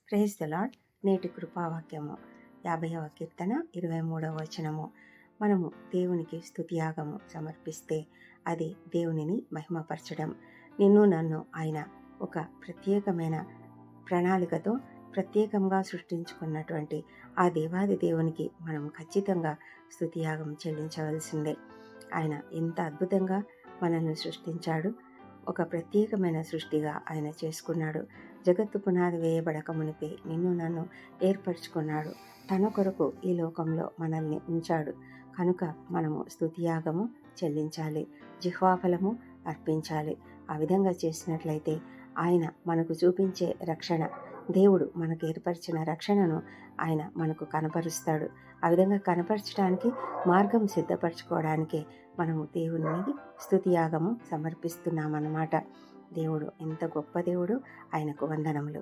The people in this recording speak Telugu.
Praise the lord. నేటి కృపావాక్యము 50వ కీర్తన 23వ వచనము. మనము దేవునికి స్తుతియాగము సమర్పిస్తే అది దేవునిని మహిమపరచడం. నిన్ను నన్ను ఆయన ఒక ప్రత్యేకమైన ప్రణాళికతో ప్రత్యేకంగా సృష్టించుకున్నటువంటి ఆ దేవాది దేవునికి మనం ఖచ్చితంగా స్తుతియాగం చెల్లించవలసిందే. ఆయన ఎంత అద్భుతంగా మనల్ని సృష్టించాడు. ఒక ప్రత్యేకమైన సృష్టిగా ఆయన చేసుకున్నాడు. జగత్తు పునాది వేయబడక మునిపే నిన్ను నన్ను ఏర్పరచుకున్నాడు. తన కొరకు ఈ లోకంలో మనల్ని ఉంచాడు. కనుక మనము స్తుతియాగము చెల్లించాలి, జిహ్వాఫలము అర్పించాలి. ఆ విధంగా చేసినట్లయితే ఆయన మనకు చూపించే రక్షణ, దేవుడు మనకు ఏర్పరిచిన రక్షణను ఆయన మనకు కనపరుస్తాడు. ఆ విధంగా కనపరచడానికి మార్గం సిద్ధపరచుకోవడానికే మనము దేవునికి స్తుతియాగము సమర్పిస్తున్నామన్నమాట. దేవుడు ఎంత గొప్ప దేవుడు, ఆయనకు వందనములు.